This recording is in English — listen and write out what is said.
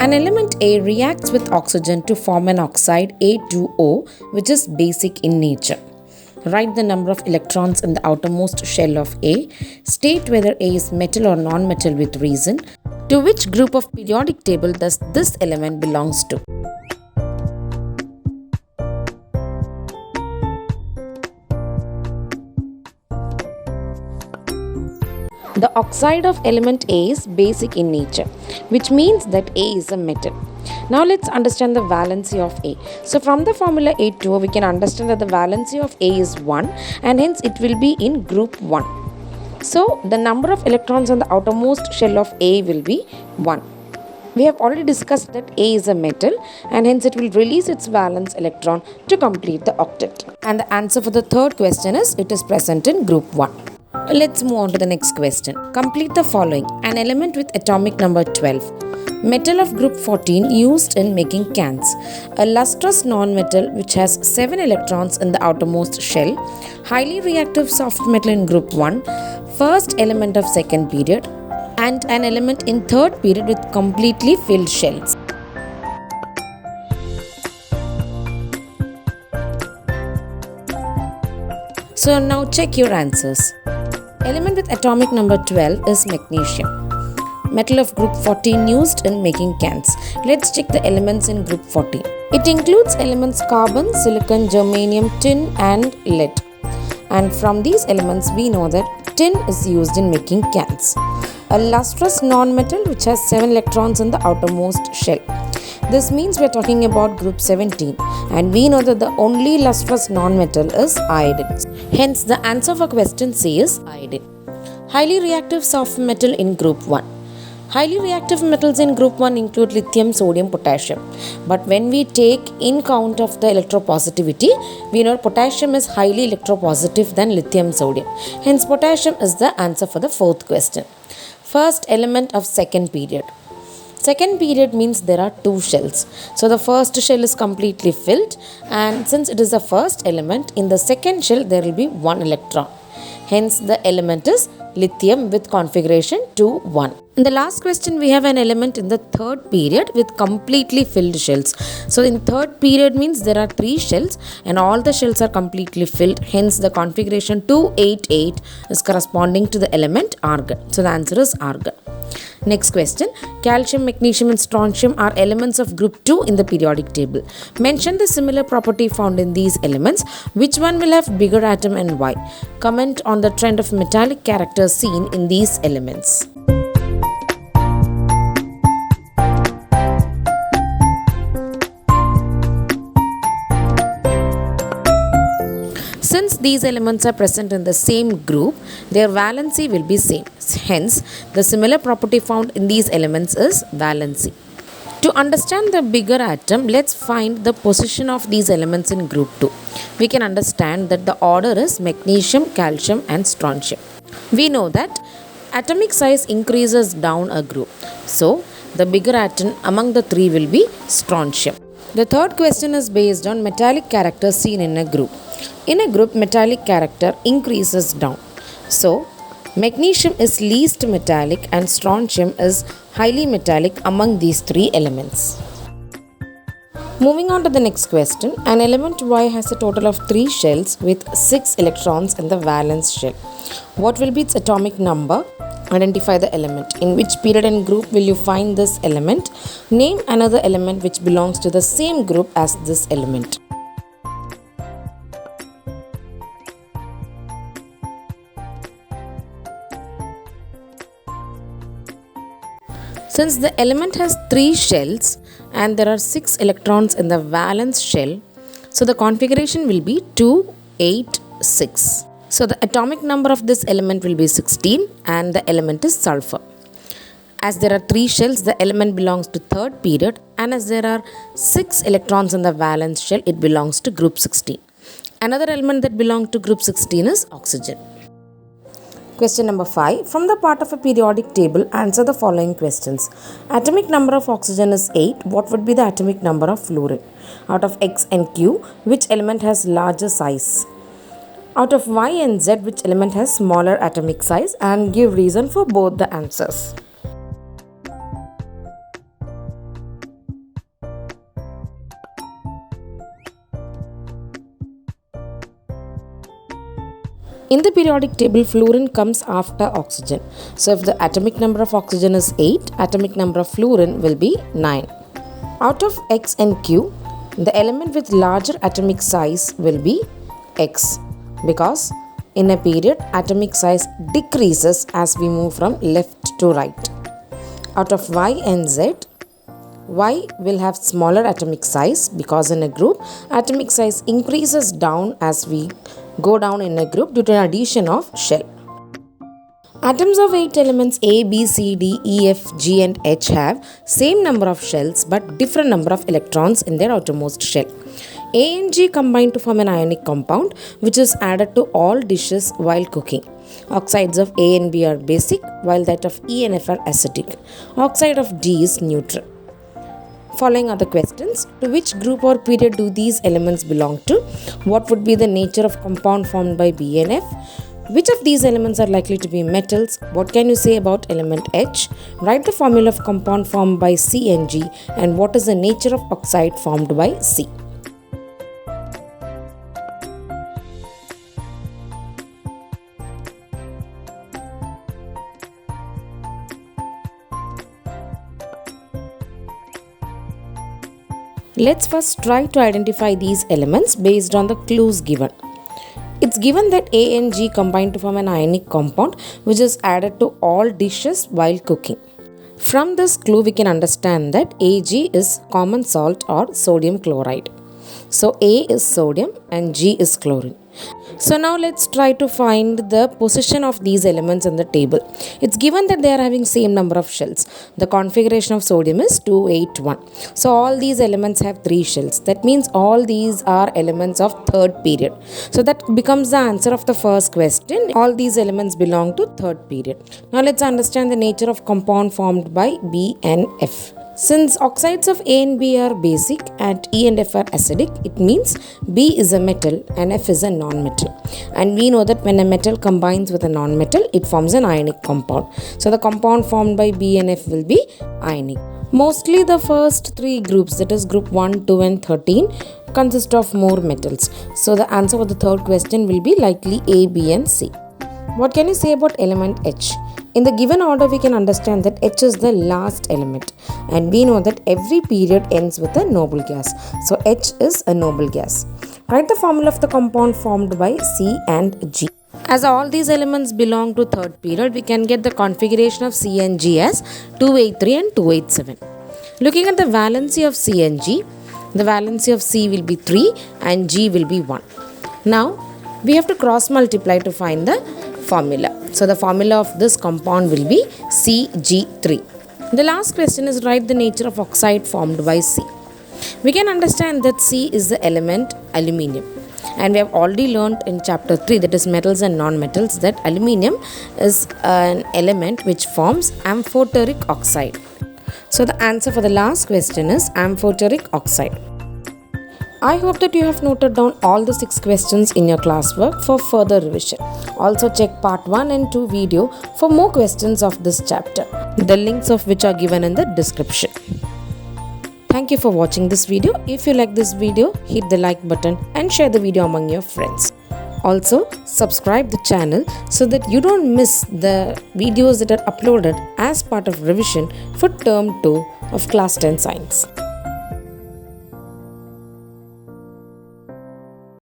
An element A reacts with oxygen to form an oxide A2O, which is basic in nature. Write the number of electrons in the outermost shell of A. State whether A is metal or non-metal with reason. To which group of periodic table does this element belongs to? The oxide of element A is basic in nature, which means that A is a metal. Now let's understand the valency of A. So from the formula A2, we can understand that the valency of A is 1 and hence it will be in group 1. So the number of electrons on the outermost shell of A will be 1. We have already discussed that A is a metal and hence it will release its valence electron to complete the octet. And the answer for the third question is it is present in group 1. Let's move on to the next question. Complete the following. An element with atomic number 12. Metal of group 14 used in making cans. A lustrous non-metal which has 7 electrons in the outermost shell. Highly reactive soft metal in group 1. First element of second period. And an element in third period with completely filled shells. So now check your answers. Element with atomic number 12 is magnesium. Metal of group 14 used in making cans. Let's check the elements in group 14. It includes elements carbon, silicon, germanium, tin and lead. And from these elements we know that tin is used in making cans. A lustrous non-metal which has 7 electrons in the outermost shell. This means we are talking about group 17 and we know that the only lustrous non-metal is iodine. Hence the answer for question C is iodine. Highly reactive soft metal in group 1. Highly reactive metals in group 1 include lithium, sodium, potassium. But when we take in count of the electropositivity, we know potassium is highly electropositive than lithium, sodium. Hence potassium is the answer for the fourth question. First element of second period. Second period means there are 2 shells. So the first shell is completely filled and since it is the first element, in the second shell there will be 1 electron. Hence the element is lithium with configuration 2, 1. In the last question we have an element in the third period with completely filled shells. So in third period means there are 3 shells and all the shells are completely filled. Hence the configuration 288 is corresponding to the element argon. So the answer is argon. Next question. Calcium, magnesium and strontium are elements of group 2 in the periodic table. Mention the similar property found in these elements. Which one will have bigger atom and why? Comment on the trend of metallic characters seen in these elements. Since these elements are present in the same group, their valency will be same. Hence, the similar property found in these elements is valency. To understand the bigger atom, let's find the position of these elements in group 2. We can understand that the order is magnesium, calcium and strontium. We know that atomic size increases down a group. So, the bigger atom among the 3 will be strontium. The third question is based on metallic characters seen in a group. In a group, metallic character increases down. So, magnesium is least metallic and strontium is highly metallic among these 3 elements. Moving on to the next question. An element Y has a total of 3 shells with 6 electrons in the valence shell. What will be its atomic number? Identify the element. In which period and group will you find this element? Name another element which belongs to the same group as this element. Since the element has 3 shells and there are 6 electrons in the valence shell, so the configuration will be 2, 8, 6. So the atomic number of this element will be 16 and the element is sulfur. As there are 3 shells, the element belongs to third period, and as there are 6 electrons in the valence shell, it belongs to group 16. Another element that belongs to group 16 is oxygen. Question number 5. From the part of a periodic table, answer the following questions. Atomic number of oxygen is 8. What would be the atomic number of fluorine? Out of X and Q, which element has larger size? Out of Y and Z, which element has smaller atomic size? And give reason for both the answers. In the periodic table, fluorine comes after oxygen. So if the atomic number of oxygen is 8, atomic number of fluorine will be 9. Out of X and Q, the element with larger atomic size will be X, because in a period, atomic size decreases as we move from left to right. Out of Y and Z, Y will have smaller atomic size, because in a group, atomic size increases down as we go down in a group due to an addition of shell. Atoms of 8 elements A, B, C, D, E, F, G and H have same number of shells but different number of electrons in their outermost shell. A and G combine to form an ionic compound which is added to all dishes while cooking. Oxides of A and B are basic, while that of E and F are acidic. Oxide of D is neutral. Following are the questions. To which group or period do these elements belong to? What would be the nature of compound formed by B and F? Which of these elements are likely to be metals? What can you say about element H? Write the formula of compound formed by C and G, and what is the nature of oxide formed by C? Let's first try to identify these elements based on the clues given. It's given that A and G combine to form an ionic compound which is added to all dishes while cooking. From this clue, we can understand that Ag is common salt or sodium chloride. So A is sodium and G is chlorine. So now let's try to find the position of these elements in the table. It's given that they are having same number of shells. The configuration of sodium is 281. So all these elements have 3 shells. That means all these are elements of third period. So that becomes the answer of the first question. All these elements belong to third period. Now let's understand the nature of compound formed by B and F. Since oxides of A and B are basic and E and F are acidic, it means B is a metal and F is a non-metal. And we know that when a metal combines with a non-metal, it forms an ionic compound. So the compound formed by B and F will be ionic. Mostly the first 3 groups, that is group 1, 2 and 13, consist of more metals. So the answer for the third question will be likely A, B and C. What can you say about element H? In the given order, we can understand that H is the last element, and we know that every period ends with a noble gas. So H is a noble gas. Write the formula of the compound formed by C and G. As all these elements belong to third period, we can get the configuration of C and G as 283 and 287. Looking at the valency of C and G, the valency of C will be 3 and G will be 1. Now, we have to cross multiply to find the formula. So the formula of this compound will be Cg3. The last question is write the nature of oxide formed by C. We can understand that C is the element aluminium. And we have already learnt in chapter 3, that is metals and non-metals, that aluminium is an element which forms amphoteric oxide. So the answer for the last question is amphoteric oxide. I hope that you have noted down all the 6 questions in your classwork for further revision. Also check part 1 and 2 video for more questions of this chapter, the links of which are given in the description. Thank you for watching this video. If you like this video, hit the like button and share the video among your friends. Also, subscribe the channel so that you don't miss the videos that are uploaded as part of revision for term 2 of class 10 science.